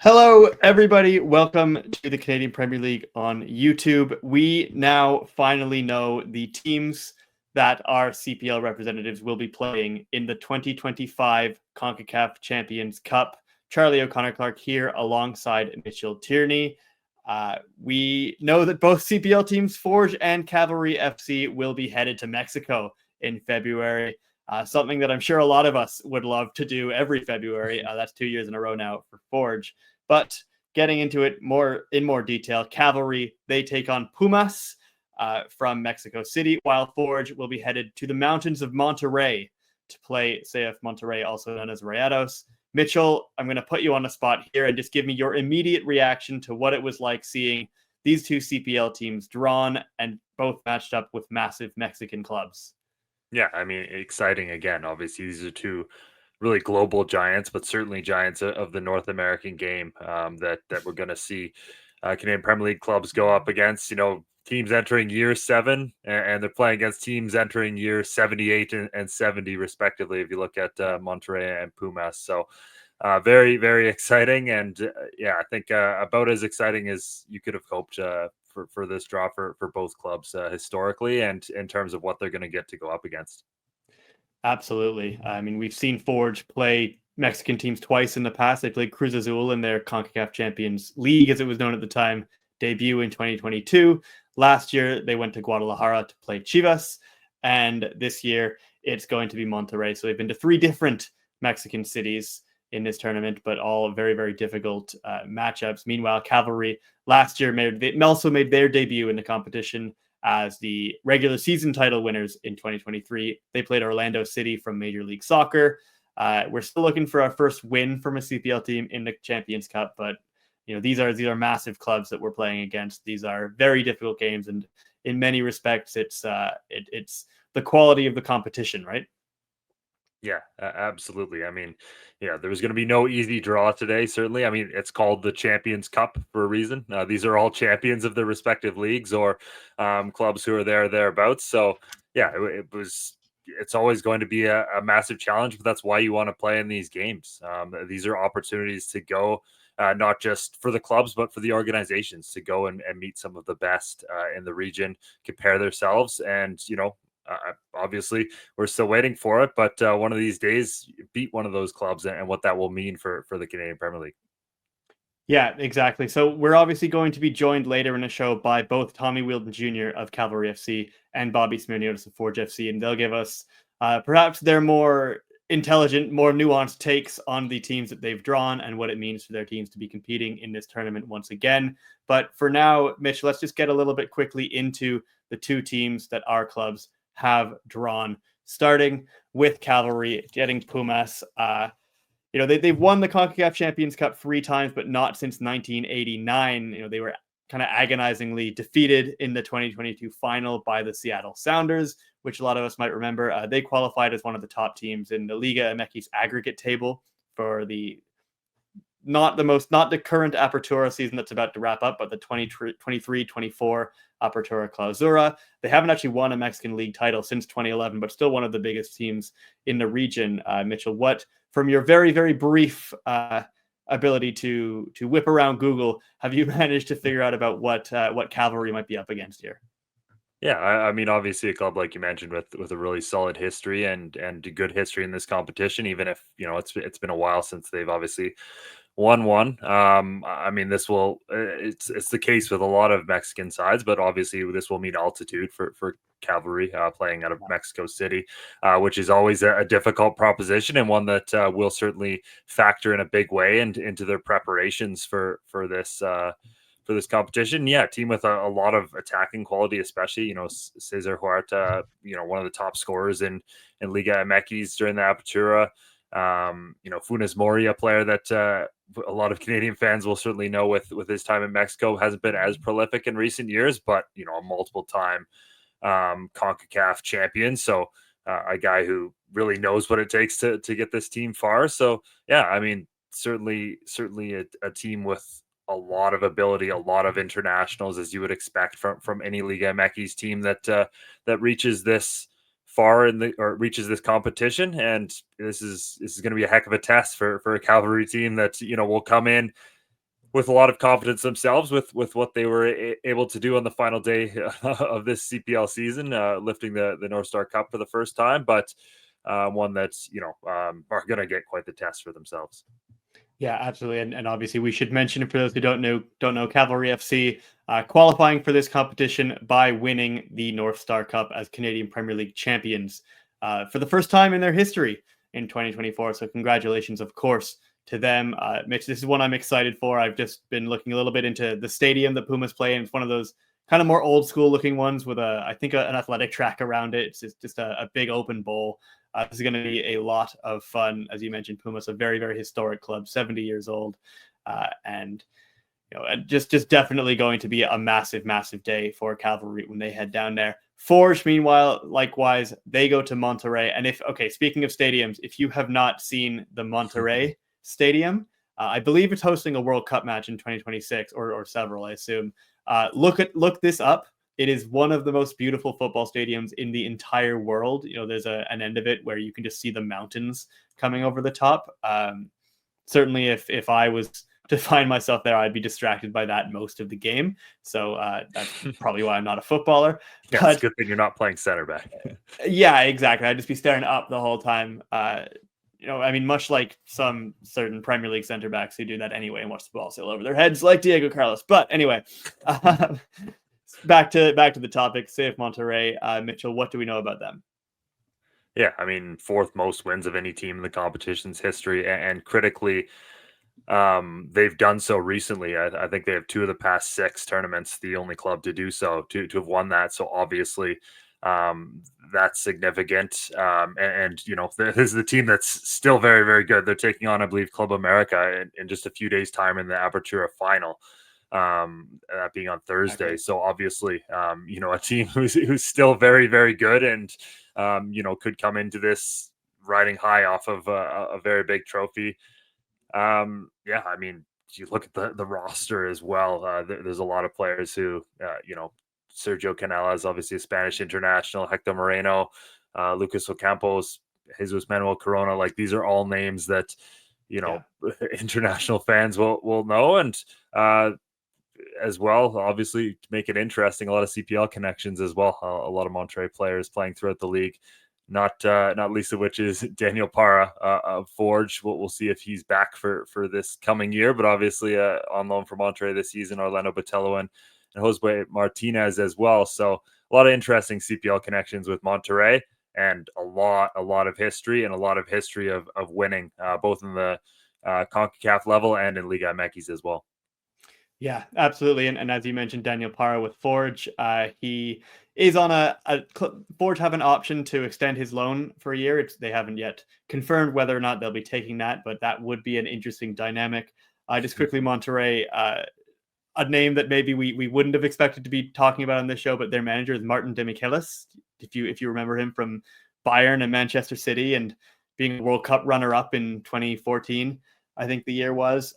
Hello, everybody. Welcome to the Canadian Premier League on YouTube. We now finally know the teams that our CPL representatives will be playing in the 2025 Concacaf Champions Cup. Charlie O'Connor-Clark here alongside Mitchell Tierney. We know that both CPL teams, Forge and Cavalry FC, will be headed to Mexico in February. Something that I'm sure a lot of us would love to do every February. That's 2 years in a row now for Forge. But getting into it in more detail, Cavalry, they take on Pumas from Mexico City, while Forge will be headed to the mountains of Monterrey to play CF Monterrey, also known as Rayados. Mitchell, I'm going to put you on the spot here and just give me your immediate reaction to what it was like seeing these two CPL teams drawn and both matched up with massive Mexican clubs. Yeah, I mean, exciting again. Obviously, these are two really global giants, but certainly giants of the North American game that we're going to see Canadian Premier League clubs go up against. Teams entering year 7, and they're playing against teams entering year 78 and 70, respectively. If you look at Monterrey and Pumas, so very, very exciting, and yeah, I think about as exciting as you could have hoped for this draw for both clubs historically, and in terms of what they're going to get to go up against. Absolutely. I mean, we've seen Forge play Mexican teams twice in the past. They played Cruz Azul in their CONCACAF Champions League, as it was known at the time, debut in 2022. Last year, they went to Guadalajara to play Chivas. And this year, it's going to be Monterrey. So they've been to 3 different Mexican cities in this tournament, but all very, very difficult matchups. Meanwhile, Cavalry last year also made their debut in the competition as the regular season title winners in 2023. They played Orlando City from Major League Soccer. We're still looking for our first win from a CPL team in the Champions Cup, but these are massive clubs that we're playing against. These are very difficult games, and in many respects, it's the quality of the competition, right? Yeah, absolutely. I mean, yeah, there's going to be no easy draw today, certainly. I mean, it's called the Champions Cup for a reason. These are all champions of their respective leagues or clubs who are thereabouts. So, yeah, it's always going to be a massive challenge, but that's why you want to play in these games. These are opportunities to go, not just for the clubs, but for the organizations to go and meet some of the best in the region, compare themselves, and, obviously we're still waiting for it, but one of these days beat one of those clubs and what that will mean for the Canadian Premier League. Yeah, exactly. So we're obviously going to be joined later in the show by both Tommy Wheeldon Jr. of Cavalry FC and Bobby Smyrniotis of Forge FC, and they'll give us perhaps their more intelligent, more nuanced takes on the teams that they've drawn and what it means for their teams to be competing in this tournament once again. But for now, Mitch, let's just get a little bit quickly into the 2 teams that our clubs have drawn, starting with Cavalry, getting Pumas. They've won the CONCACAF Champions Cup 3 times, but not since 1989. They were kind of agonizingly defeated in the 2022 final by the Seattle Sounders, which a lot of us might remember. They qualified as one of the top teams in the Liga MX aggregate table for the not the current Apertura season that's about to wrap up, but the 23-24 Apertura Clausura. They haven't actually won a Mexican League title since 2011, but still one of the biggest teams in the region. Mitchell, what, from your very, very brief ability to whip around Google, have you managed to figure out about what Cavalry might be up against here? Yeah, I mean, obviously a club like you mentioned with a really solid history and good history in this competition, even if it's been a while since they've obviously won one. I mean, it's the case with a lot of Mexican sides, but obviously this will mean altitude for Cavalry playing out of Mexico City, which is always a difficult proposition and one that will certainly factor in a big way into their preparations for this. For this competition, yeah, team with a lot of attacking quality, especially Cesar Huerta, one of the top scorers in Liga MX during the Apertura. Funes Mori, a player that a lot of Canadian fans will certainly know with his time in Mexico, hasn't been as prolific in recent years, but a multiple time CONCACAF champion. So a guy who really knows what it takes to get this team far. So yeah, I mean, certainly a team with a lot of ability, a lot of internationals, as you would expect from any Liga MX team that reaches this far or reaches this competition. And this is going to be a heck of a test for a Cavalry team that will come in with a lot of confidence themselves with what they were able to do on the final day of this CPL season, lifting the North Star Cup for the first time, but one that's are going to get quite the test for themselves. Yeah, absolutely, and obviously we should mention for those who don't know Cavalry FC qualifying for this competition by winning the North Star Cup as Canadian Premier League champions for the first time in their history in 2024. So congratulations, of course, to them, Mitch. This is one I'm excited for. I've just been looking a little bit into the stadium that Pumas play, and it's one of those kind of more old school looking ones with an athletic track around it. It's just a big open bowl. This is going to be a lot of fun. As you mentioned, Pumas, a very, very historic club, 70 years old. And just definitely going to be a massive, massive day for Cavalry when they head down there. Forge, meanwhile, likewise, they go to Monterrey. And speaking of stadiums, if you have not seen the Monterrey Stadium, I believe it's hosting a World Cup match in 2026 or several, I assume. Look this up. It is one of the most beautiful football stadiums in the entire world. There's an end of it where you can just see the mountains coming over the top. Certainly, if I was to find myself there, I'd be distracted by that most of the game. So that's probably why I'm not a footballer. Yeah, it's a good thing you're not playing center back. Yeah, exactly. I'd just be staring up the whole time. Much like some certain Premier League center backs who do that anyway and watch the ball sail over their heads, like Diego Carlos. But anyway, back to the topic. CF Monterrey, Mitchell. What do we know about them? Yeah, fourth most wins of any team in the competition's history, and critically, they've done so recently. I think they have 2 of the past 6 tournaments, the only club to do so, to have won that. So obviously, that's significant. And this is the team that's still very, very good. They're taking on, I believe, Club America in just a few days' time in the Apertura final. That being on Thursday. Okay. So obviously, a team who's still very, very good and could come into this riding high off of a very big trophy. You look at the roster as well. There's a lot of players who, Sergio Canella is obviously a Spanish international, Hector Moreno, Lucas Ocampos, Jesus Manuel Corona. Like, these are all names that, international fans will know. And as well, obviously, to make it interesting, a lot of CPL connections as well. A lot of Monterrey players playing throughout the league. Not least of which is Daniel Parra of Forge. We'll see if he's back for this coming year, but obviously on loan from Monterrey this season, Orlando Botello and Josue Martinez as well. So a lot of interesting CPL connections with Monterrey, and a lot of history, and a lot of history of winning, both in the CONCACAF level and in Liga MX as well. Yeah, absolutely. And as you mentioned, Daniel Parra with Forge, he is on Forge have an option to extend his loan for a year. They haven't yet confirmed whether or not they'll be taking that, but that would be an interesting dynamic. Just quickly, Monterrey, a name that maybe we wouldn't have expected to be talking about on this show, but their manager is Martin Demichelis. If you remember him from Bayern and Manchester City and being a World Cup runner-up in 2014, I think the year was.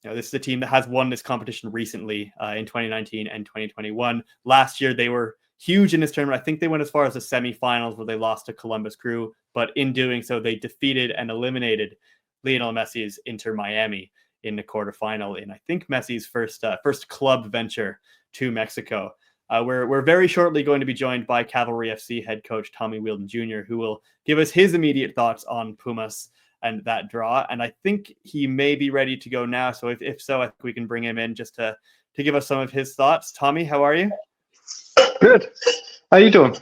This is a team that has won this competition recently in 2019 and 2021. Last year, they were huge in this tournament. I think they went as far as the semifinals where they lost to Columbus Crew, but in doing so, they defeated and eliminated Lionel Messi's Inter Miami in the quarterfinal in, I think, Messi's first club venture to Mexico. We're very shortly going to be joined by Cavalry FC head coach Tommy Wheeldon Jr., who will give us his immediate thoughts on Pumas and that draw. And I think he may be ready to go now. So if so, I think we can bring him in just to give us some of his thoughts. Tommy, how are you? Good. How you doing?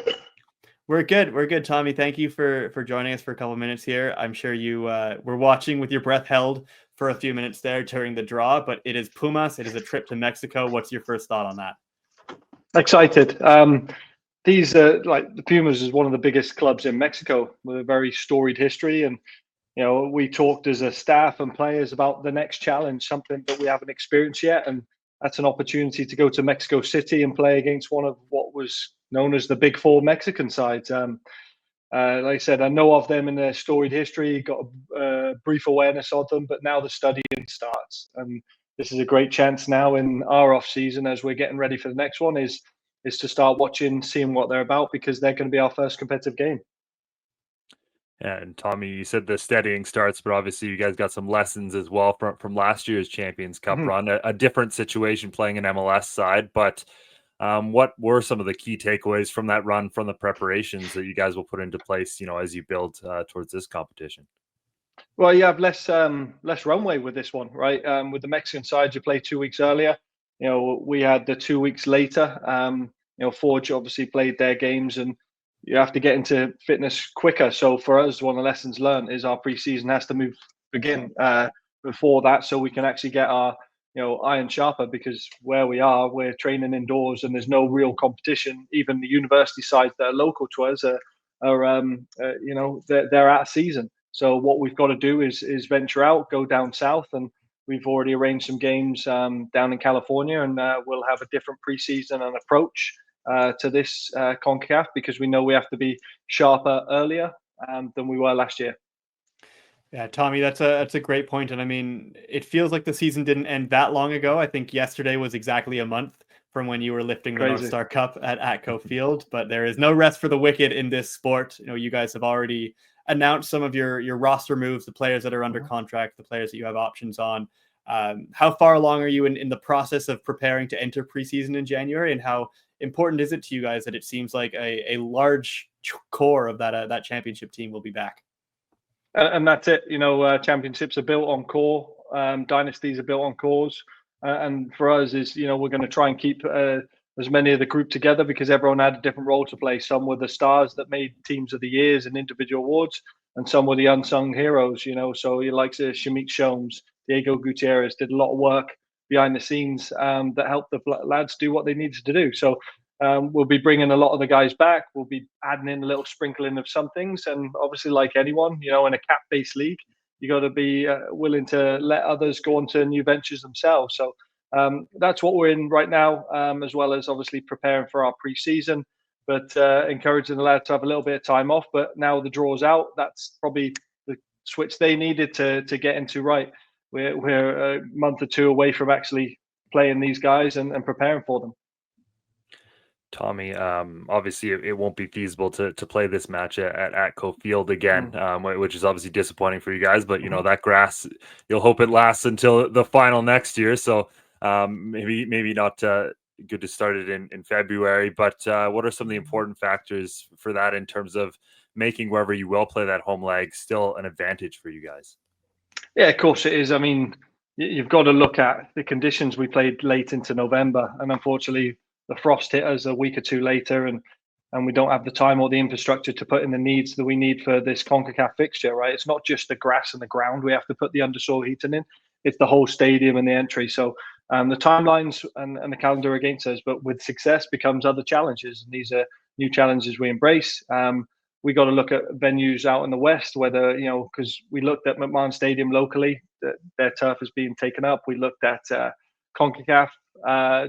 We're good, Tommy. Thank you for joining us for a couple of minutes here. I'm sure you were watching with your breath held for a few minutes there during the draw, but it is Pumas. It is a trip to Mexico. What's your first thought on that? Excited. These like the Pumas is one of the biggest clubs in Mexico with a very storied history, and we talked as a staff and players about the next challenge, something that we haven't experienced yet, and that's an opportunity to go to Mexico City and play against one of what was known as the Big Four Mexican sides. Like I said, I know of them in their storied history, got a brief awareness of them, but now the studying starts, and this is a great chance now in our off season as we're getting ready for the next one is to start watching, seeing what they're about, because they're going to be our first competitive game. And Tommy, you said the steadying starts, but obviously you guys got some lessons as well from last year's Champions Cup Mhm. run. A different situation playing an MLS side, but what were some of the key takeaways from that run, from the preparations that you guys will put into place, as you build towards this competition? Well, you have less runway with this one, right? With the Mexican side, you play 2 weeks earlier. We had the 2 weeks later. Forge obviously played their games, and you have to get into fitness quicker. So for us, one of the lessons learned is our preseason has to begin before that, so we can actually get our iron sharper. Because where we are, we're training indoors, and there's no real competition. Even the university sides that are local to us they're out of season. So what we've got to do is venture out, go down south, and we've already arranged some games down in California, and we'll have a different preseason and approach to this Concacaf, because we know we have to be sharper earlier than we were last year. Yeah, Tommy, that's a great point, and I mean, it feels like the season didn't end that long ago. I think yesterday was exactly a month from when you were lifting the North Crazy. Star Cup at Atco Field. But there is no rest for the wicked in this sport. You guys have already announced some of your roster moves, the players that are under contract, the players that you have options on. How far along are you in the process of preparing to enter preseason in January, and how important is it to you guys that it seems like a large core of that championship team will be back? And that's it. Championships are built on core. Dynasties are built on cores. And for us, we're going to try and keep as many of the group together, because everyone had a different role to play. Some were the stars that made teams of the years and individual awards, and some were the unsung heroes. So you like Shamik Shomes, Diego Gutierrez did a lot of work behind the scenes that helped the lads do what they needed to do. So we'll be bringing a lot of the guys back. We'll be adding in a little sprinkling of some things, and obviously, like anyone, in a cap-based league, you got to be willing to let others go on to new ventures themselves. So that's what we're in right now, as well as obviously preparing for our pre-season, but encouraging the lads to have a little bit of time off. But now the draw's out, that's probably the switch they needed to get into right. We're a month or two away from actually playing these guys and preparing for them. Tommy, obviously it won't be feasible to play this match at Atco Field again, which is obviously disappointing for you guys. But that grass, you'll hope it lasts until the final next year. So maybe not good to start it in February. But what are some of the important factors for that in terms of making wherever you will play that home leg still an advantage for you guys? Yeah, of course it is. I mean, you've got to look at the conditions. We played late into November, and unfortunately, the frost hit us a week or two later, and we don't have the time or the infrastructure to put in the needs that we need for this CONCACAF fixture. Right? It's not just the grass and the ground. We have to put the undersoil heating in. It's the whole stadium and the entry. So the timelines and the calendar against us, but with success becomes other challenges, and these are new challenges we embrace. We got to look at venues out in the west, whether because we looked at McMahon Stadium locally, their turf is being taken up. We looked at CONCACAF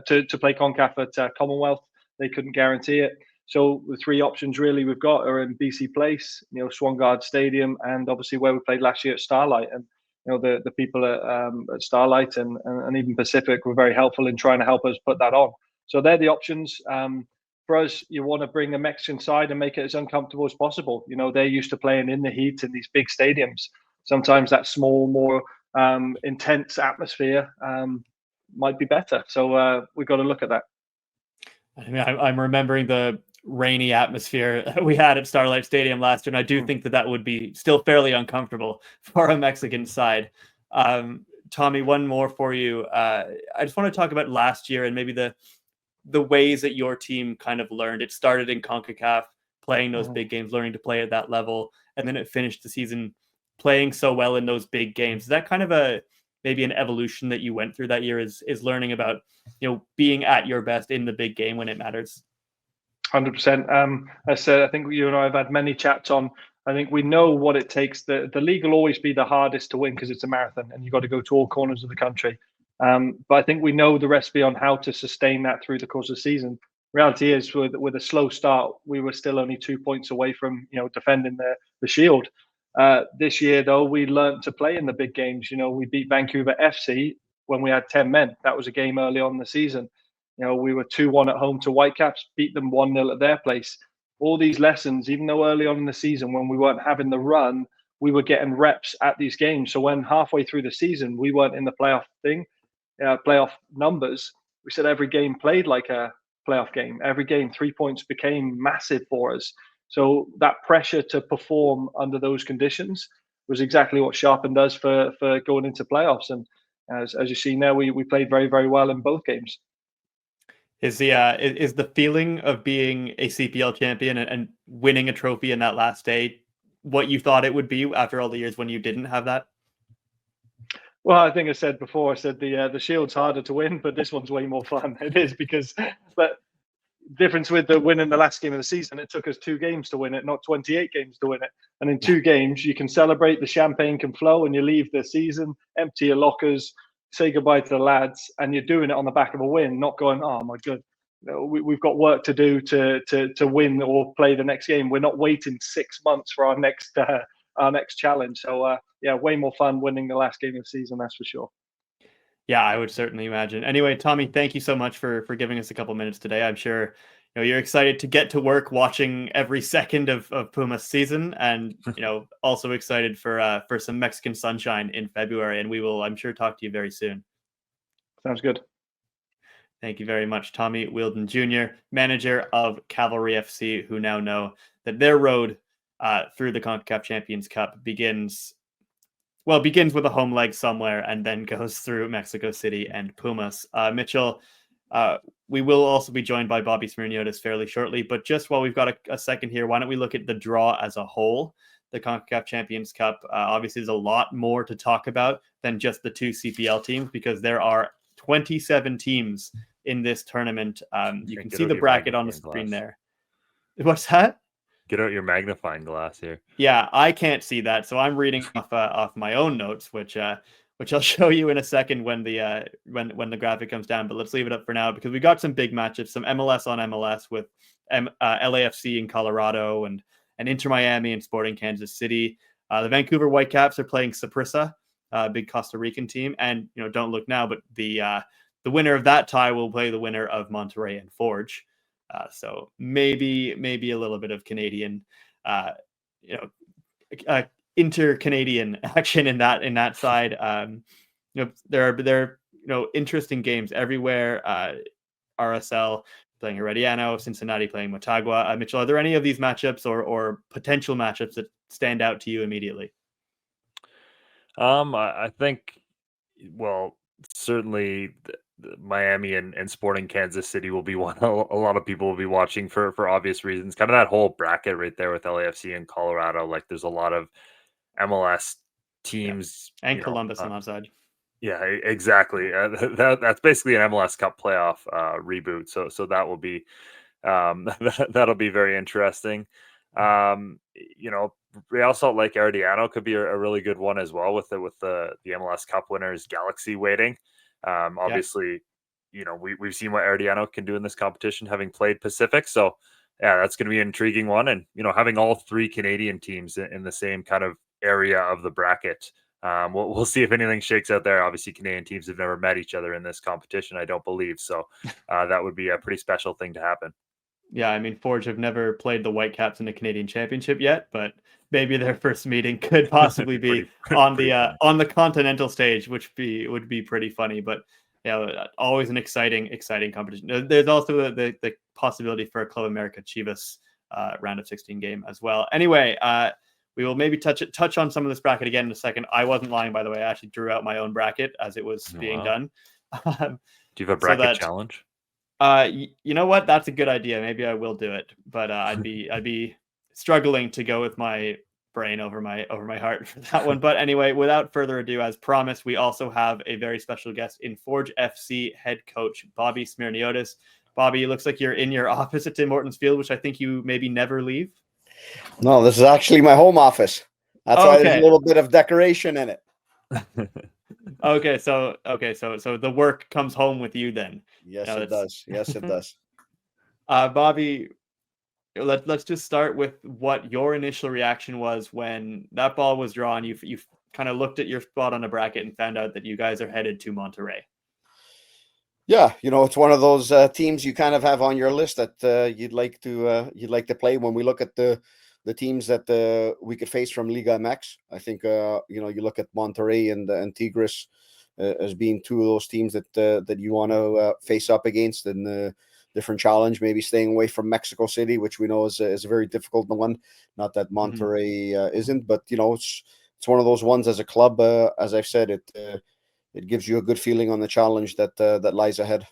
to play CONCACAF at Commonwealth. They couldn't guarantee it. So the three options really we've got are in BC Place, Swangard Stadium, and obviously where we played last year at Starlight. And the people at Starlight and even Pacific were very helpful in trying to help us put that on. So they're the options. For us, you want to bring the Mexican side and make it as uncomfortable as possible. They're used to playing in the heat in these big stadiums. Sometimes that small, more intense atmosphere might be better. So we've got to look at that. I mean, I'm remembering the rainy atmosphere we had at Starlight Stadium last year, and I do think that would be still fairly uncomfortable for a Mexican side. Tommy, one more for you. I just want to talk about last year and maybe the ways that your team kind of learned. It started in CONCACAF, playing those big games, learning to play at that level, and then it finished the season playing so well in those big games. Is that kind of maybe an evolution that you went through that year, is learning about being at your best in the big game when it matters? 100%. I said, I think you and I have had many chats on. I think we know what it takes. The league will always be the hardest to win because it's a marathon and you've got to go to all corners of the country. But I think we know the recipe on how to sustain that through the course of the season. Reality is, with a slow start, we were still only 2 points away from defending the shield. This year, though, we learned to play in the big games. We beat Vancouver FC when we had 10 men. That was a game early on in the season. We were 2-1 at home to Whitecaps, beat them 1-0 at their place. all these lessons, even though early on in the season when we weren't having the run, we were getting reps at these games. So when halfway through the season we weren't in the playoff numbers, we said every game played like a playoff game. Every game, 3 points became massive for us. So that pressure to perform under those conditions was exactly what Sharpen does for going into playoffs. And as you see now, we played very, very well in both games. Is the feeling of being a CPL champion and winning a trophy in that last day what you thought it would be after all the years when you didn't have that? Well, I think I said before, I said the Shield's harder to win, but this one's way more fun. It is because but difference with the winning the last game of the season, it took us 2 games to win it, not 28 games to win it. And in 2 games, you can celebrate, the champagne can flow, and you leave the season, empty your lockers, say goodbye to the lads, and you're doing it on the back of a win, not going, oh my god, we've got work to do to win or play the next game. We're not waiting 6 months for our next challenge. So yeah, way more fun winning the last game of the season, that's for sure. Yeah, I would certainly imagine. Anyway, Tommy, thank you so much for giving us a couple minutes today. I'm sure you're excited to get to work watching every second of Puma's season, and also excited for some Mexican sunshine in February. And we will, I'm sure, talk to you very soon. Sounds good. Thank you very much, Tommy Wheeldon Jr., manager of Cavalry FC, who now know that their road through the Concacaf Champions Cup begins with a home leg somewhere and then goes through Mexico City and Pumas. Mitchell, we will also be joined by Bobby Smyrniotis fairly shortly, but just while we've got a second here, why don't we look at the draw as a whole, the Concacaf Champions Cup. Obviously, there's a lot more to talk about than just the 2 CPL teams because there are 27 teams in this tournament. You can see the bracket on the screen there. What's that? Get out your magnifying glass here. Yeah, I can't see that, so I'm reading off my own notes, which I'll show you in a second when the graphic comes down. But let's leave it up for now because we got some big matchups, some MLS on MLS with LAFC in Colorado and Inter Miami and Sporting Kansas City. The Vancouver Whitecaps are playing Saprissa, big Costa Rican team, and don't look now, but the winner of that tie will play the winner of Monterrey and Forge. So maybe a little bit of Canadian, inter-Canadian action in that side. There are interesting games everywhere. RSL playing Herediano, Cincinnati playing Motagua. Mitchell, are there any of these matchups or potential matchups that stand out to you immediately? I think, well, certainly Miami and Sporting Kansas City will be one a lot of people will be watching for obvious reasons. Kind of that whole bracket right there with LAFC and Colorado. Like there's a lot of MLS teams and Columbus on that side. Yeah, exactly. That's basically an MLS Cup playoff reboot. So that will be that'll be very interesting. Real Salt Lake Herediano could be a really good one as well with the MLS Cup winners Galaxy waiting. Obviously, we've seen what Herediano can do in this competition, having played Pacific. So yeah, that's going to be an intriguing one. And having all 3 Canadian teams in the same kind of area of the bracket. We'll see if anything shakes out there. Obviously, Canadian teams have never met each other in this competition, I don't believe. So that would be a pretty special thing to happen. Yeah, I mean, Forge have never played the Whitecaps in the Canadian Championship yet, but maybe their first meeting could possibly be on the continental stage, which would be pretty funny. But always an exciting competition. There's also the possibility for a Club America Chivas round of 16 game as well. Anyway, we will maybe touch on some of this bracket again in a second. I wasn't lying, by the way. I actually drew out my own bracket as it was being done. Do you have a bracket challenge? You know what? That's a good idea. Maybe I will do it, but I'd be struggling to go with my brain over my heart for that one. But anyway, without further ado, as promised, we also have a very special guest in Forge FC head coach Bobby Smyrniotis. Bobby, it looks like you're in your office at Tim Hortons Field, which I think you maybe never leave. No, this is actually my home office. That's why there's a little bit of decoration in it. Okay, so the work comes home with you then. Yes, it does. Yes, it does. Bobby, let's just start with what your initial reaction was when that ball was drawn. You kind of looked at your spot on the bracket and found out that you guys are headed to Monterrey. Yeah, it's one of those teams you kind of have on your list that you'd like to play. When we look at the teams that we could face from Liga MX, I think you look at Monterrey and Tigres as being two of those teams that you want to face up against, and different challenge. Maybe staying away from Mexico City, which we know is a very difficult one. Not that Monterrey isn't, but it's one of those ones as a club. As I've said, it gives you a good feeling on the challenge that lies ahead.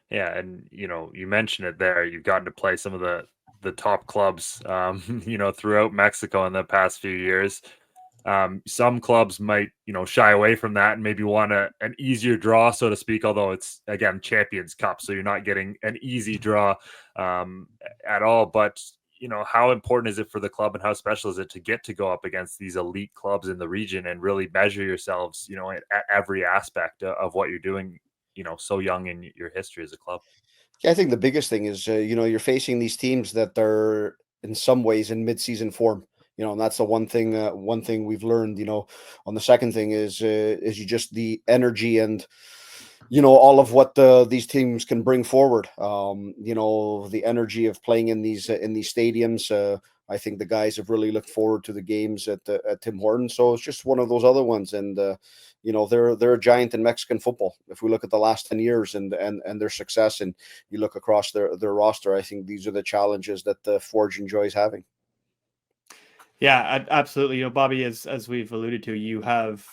Yeah, and you mentioned it there. You've gotten to play some of the top clubs, throughout Mexico in the past few years. Some clubs might, shy away from that and maybe want an easier draw, so to speak. Although it's again Champions Cup, so you're not getting an easy draw at all. But how important is it for the club, and how special is it to get to go up against these elite clubs in the region and really measure yourselves, at every aspect of what you're doing, so young in your history as a club? Yeah, I think the biggest thing is you're facing these teams that are in some ways in mid-season form. And that's the one thing we've learned. On the second thing is you just the energy and all of what these teams can bring forward. The energy of playing in these stadiums. I think the guys have really looked forward to the games at Tim Hortons. So it's just one of those other ones, and they're a giant in Mexican football. If we look at the last 10 years and their success, and you look across their roster, I think these are the challenges that Forge enjoys having. Yeah, absolutely. Bobby, as we've alluded to, you have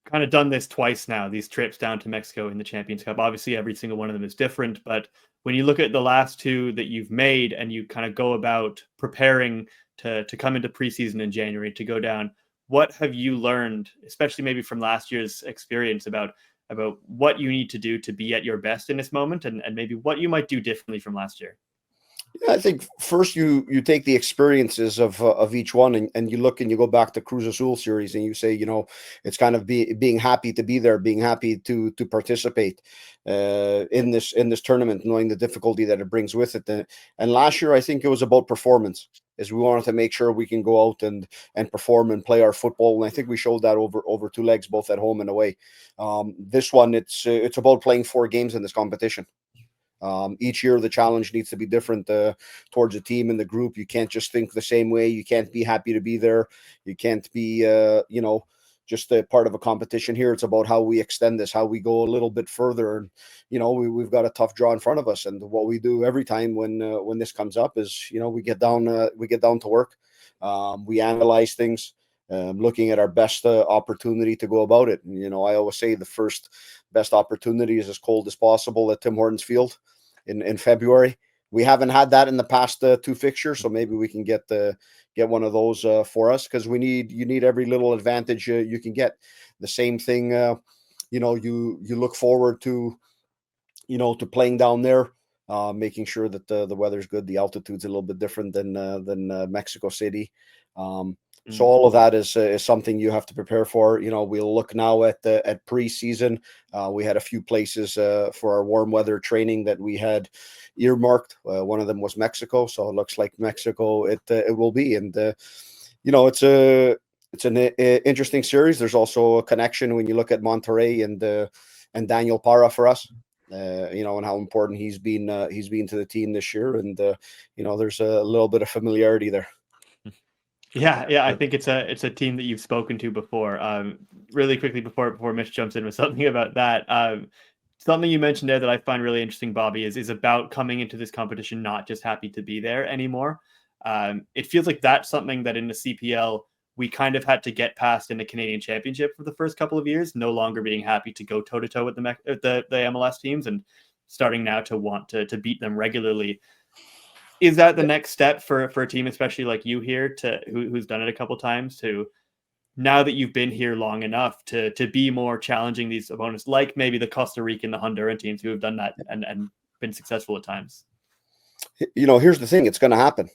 kind of done this twice now, these trips down to Mexico in the Champions Cup. Obviously, every single one of them is different, but when you look at the last two that you've made and you kind of go about preparing to come into preseason in January to go down, what have you learned, especially maybe from last year's experience, about what you need to do to be at your best in this moment, and maybe what you might do differently from last year? Yeah, I think first you take the experiences of each one, and you look and you go back to Cruz Azul series, and you say, it's kind of being happy to be there, being happy to participate in this tournament, knowing the difficulty that it brings with it. And last year, I think it was about performance. Is we wanted to make sure we can go out and perform and play our football, and I think we showed that over two legs, both at home and away. This one, it's about playing 4 games in this competition. Each year, the challenge needs to be different towards the team and the group. You can't just think the same way. You can't be happy to be there. You can't be, just a part of a competition here. It's about how we extend this, how we go a little bit further. And, we've got a tough draw in front of us. And what we do every time when this comes up is, we get down to work. We analyze things. Looking at our best opportunity to go about it. And, I always say the first best opportunity is as cold as possible at Tim Hortons Field in February. We haven't had that in the past 2 fixtures, so maybe we can get one of those for us, because you need every little advantage you can get. The same thing, you look forward to playing down there. Making sure that the weather's good, the altitude's a little bit different than Mexico City. So all of that is something you have to prepare for. We'll look now at preseason. We had a few places for our warm weather training that we had earmarked. One of them was Mexico, so it looks like Mexico it will be. And it's an interesting series. There's also a connection when you look at Monterrey and Daniel Parra for us. And how important he's been to the team this year, and there's a little bit of familiarity there. Yeah, I think it's a team that you've spoken to before. Really quickly before Mitch jumps in with something about that. Something you mentioned there that I find really interesting, Bobby, is about coming into this competition not just happy to be there anymore. It feels like that's something that in the CPL we kind of had to get past in the Canadian Championship for the first couple of years, no longer being happy to go toe to toe with the MLS teams, and starting now to want to beat them regularly. Is that the next step for a team, especially like you here, who's done it a couple times, to, now that you've been here long enough, to be more challenging these opponents, like maybe the Costa Rican, the Honduran teams who have done that and been successful at times? Here's the thing: it's going to happen.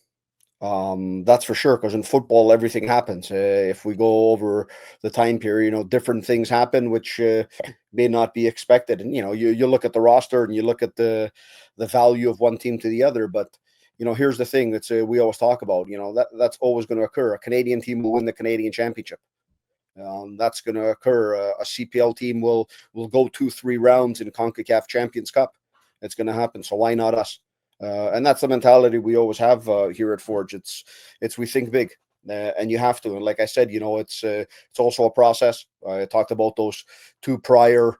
That's for sure, because in football, everything happens. If we go over the time period, different things happen which may not be expected. And you look at the roster and you look at the value of one team to the other, but here's the thing that we always talk about. That's always going to occur. A Canadian team will win the Canadian Championship. That's going to occur. A CPL team will go 2-3 rounds in Concacaf Champions Cup. It's going to happen. So why not us? And that's the mentality we always have here at Forge. It's we think big, and you have to. And like I said, it's also a process. I talked about those 2 prior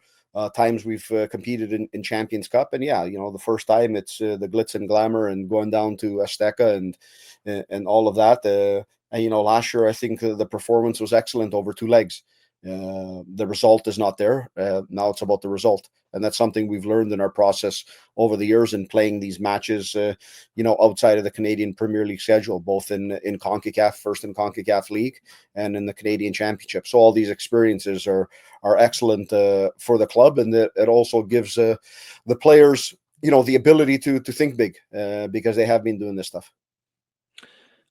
times we've competed in Champions Cup, and the first time it's the glitz and glamour and going down to Azteca and all of that. And last year I think the performance was excellent over 2 legs. The result is not there. Now it's about the result. And that's something we've learned in our process over the years in playing these matches, outside of the Canadian Premier League schedule, both in CONCACAF, first in CONCACAF League and in the Canadian Championship. So all these experiences are excellent for the club. And it also gives the players, the ability to think big because they have been doing this stuff.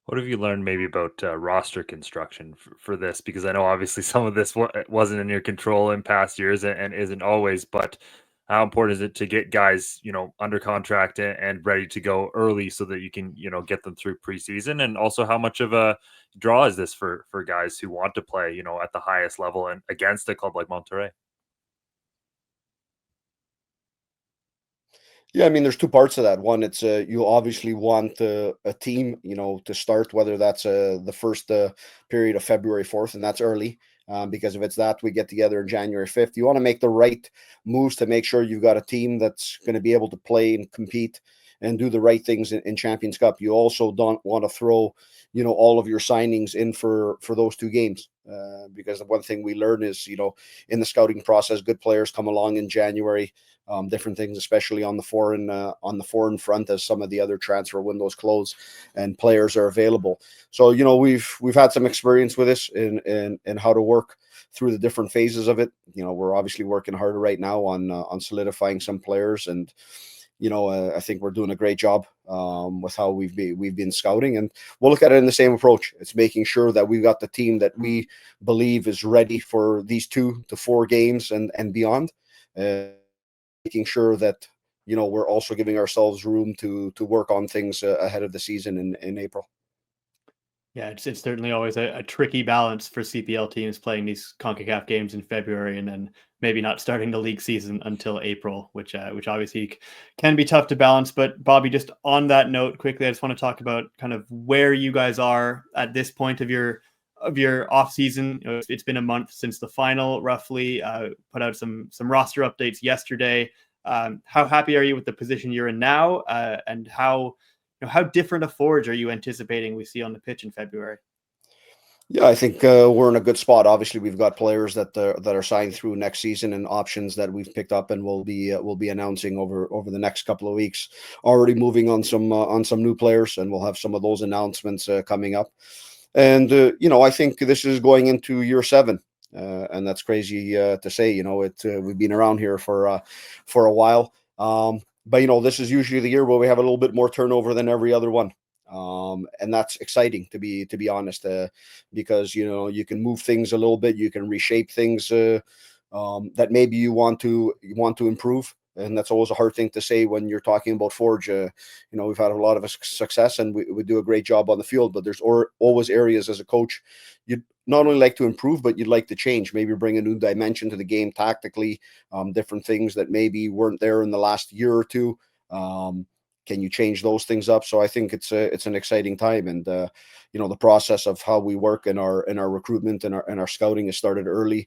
What have you learned maybe about roster construction for this? Because I know obviously some of this wasn't in your control in past years and isn't always, but how important is it to get guys, under contract and ready to go early so that you can, get them through preseason? And also how much of a draw is this for guys who want to play, at the highest level and against a club like Monterrey? Yeah, I mean, there's 2 parts of that. One, it's you obviously want a team, to start, whether that's the first period of February 4th, and that's early, because if it's that, we get together in January 5th. You want to make the right moves to make sure you've got a team that's going to be able to play and compete and do the right things in Champions Cup. You also don't want to throw, all of your signings in for those 2 games, because the one thing we learn is, in the scouting process, good players come along in January. Different things, especially on the foreign front, as some of the other transfer windows close and players are available. So we've had some experience with this in how to work through the different phases of it. We're obviously working harder right now on solidifying some players, and I think we're doing a great job with how we've been scouting, and we'll look at it in the same approach. It's making sure that we've got the team that we believe is ready for these 2 to 4 games and beyond. Making sure that we're also giving ourselves room to work on things ahead of the season in April. Yeah, it's certainly always a tricky balance for CPL teams playing these CONCACAF games in February and then maybe not starting the league season until April, which obviously can be tough to balance. But Bobby, just on that note, quickly, I just want to talk about kind of where you guys are at this point of your off season. It's been a month since the final, roughly. Put out some roster updates yesterday. How happy are you with the position you're in now, and how different a Forge are you anticipating we see on the pitch in February? Yeah, I think we're in a good spot. Obviously, we've got players that are signed through next season and options that we've picked up and we'll be announcing over the next couple of weeks. Already moving on some new players, and we'll have some of those announcements coming up. And I think this is going into year 7, and that's crazy to say. We've been around here for a while, but this is usually the year where we have a little bit more turnover than every other one. And that's exciting to be honest, because you can move things a little bit, you can reshape things that maybe you want to improve, and that's always a hard thing to say when you're talking about Forge. We've had a lot of success and we do a great job on the field, but there's always areas as a coach you'd not only like to improve, but you'd like to change, maybe bring a new dimension to the game tactically, different things that maybe weren't there in the last year or 2. Can you change those things up? So I think it's an exciting time, and the process of how we work in our recruitment and our scouting has started early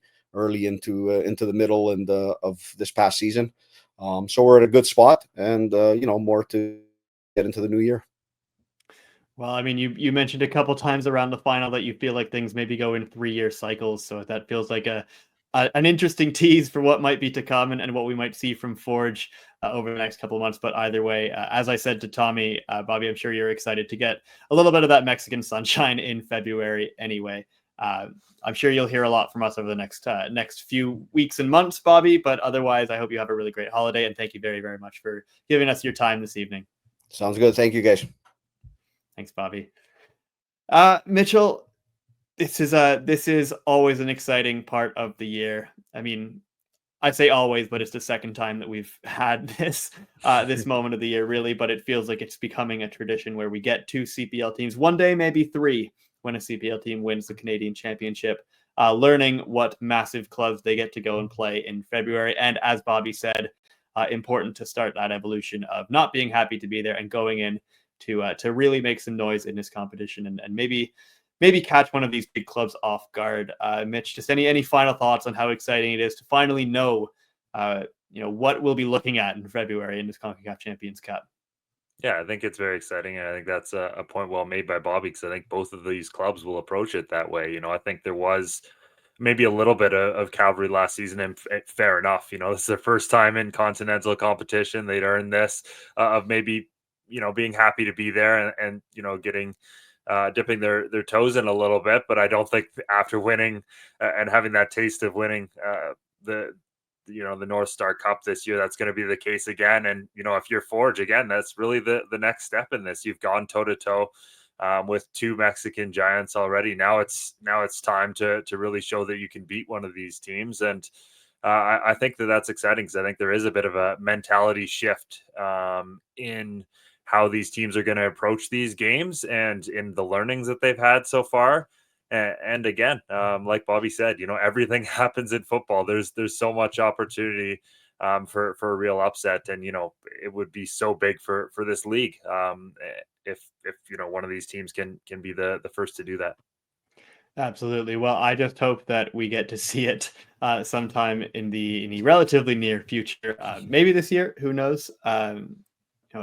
into the middle and of this past season. So we're at a good spot, and more to get into the new year. Well, I mean, you mentioned a couple times around the final that you feel like things maybe go in 3-year cycles, so that feels like an interesting tease for what might be to come and what we might see from Forge over the next couple of months. But either way, as I said to Tommy, Bobby, I'm sure you're excited to get a little bit of that Mexican sunshine in February anyway. I'm sure you'll hear a lot from us over the next few weeks and months, Bobby, but otherwise, I hope you have a really great holiday, and thank you very, very much for giving us your time this evening. Sounds good. Thank you, guys. Thanks, Bobby. Mitchell, this is always an exciting part of the year. I mean, I'd say always, but it's the second time that we've had this moment of the year, really. But it feels like it's becoming a tradition where we get 2 CPL teams, one day maybe 3, when a CPL team wins the Canadian Championship. learning what massive clubs they get to go and play in February. And as Bobby said, important to start that evolution of not being happy to be there and going in to really make some noise in this competition and maybe catch one of these big clubs off guard. Mitch, just any final thoughts on how exciting it is to finally know, what we'll be looking at in February in this Concacaf Champions Cup? Yeah, I think it's very exciting, and I think that's a point well made by Bobby because I think both of these clubs will approach it that way. I think there was maybe a little bit of Calvary last season, and fair enough. This is their first time in continental competition. They'd earned this of maybe being happy to be there and getting dipping their toes in a little bit. But I don't think after winning and having that taste of winning the North Star Cup this year, that's going to be the case again. And if you're Forge again, that's really the next step in this. You've gone toe to toe with two Mexican giants already. Now it's time to really show that you can beat one of these teams. And I think that's exciting because I think there is a bit of a mentality shift in how these teams are going to approach these games and in the learnings that they've had so far. And again, like Bobby said, everything happens in football. There's so much opportunity for a real upset, and it would be so big for this league if one of these teams can be the first to do that. Absolutely. Well, I just hope that we get to see it sometime in the relatively near future. Maybe this year, who knows?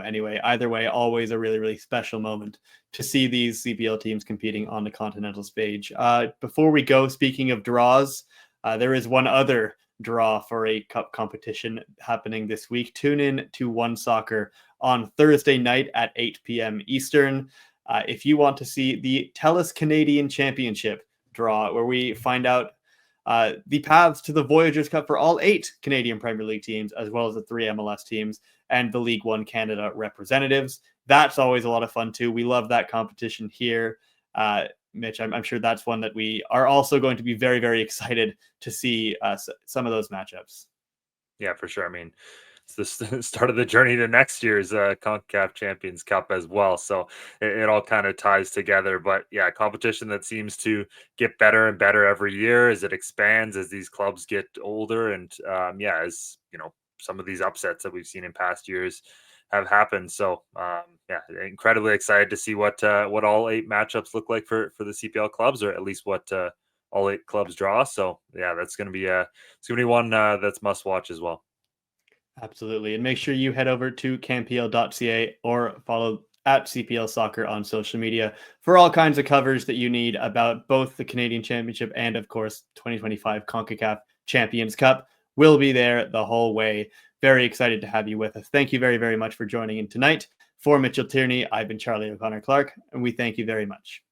Anyway, either way, always a really, really special moment to see these CPL teams competing on the continental stage. Before we go, speaking of draws, there is one other draw for a cup competition happening this week. Tune in to OneSoccer on Thursday night at 8 p.m. Eastern. If you want to see the TELUS Canadian Championship draw, where we find out the paths to the Voyageurs Cup for all 8 Canadian Premier League teams, as well as the 3 MLS teams and the League One Canada representatives. That's always a lot of fun too. We love that competition here. Mitch, I'm sure that's one that we are also going to be very, very excited to see some of those matchups. Yeah, for sure. I mean, it's the start of the journey to next year's Concacaf Champions Cup as well. So it all kind of ties together. But yeah, competition that seems to get better and better every year as it expands, as these clubs get older. And as some of these upsets that we've seen in past years have happened. So incredibly excited to see what all 8 matchups look like for the CPL clubs, or at least what all 8 clubs draw. So yeah, that's going to be one that's must watch as well. Absolutely. And make sure you head over to campl.ca or follow at CPL Soccer on social media for all kinds of coverage that you need about both the Canadian Championship and, of course, 2025 CONCACAF Champions Cup. We'll be there the whole way. Very excited to have you with us. Thank you very, very much for joining in tonight. For Mitchell Tierney, I've been Charlie O'Connor Clark, and we thank you very much.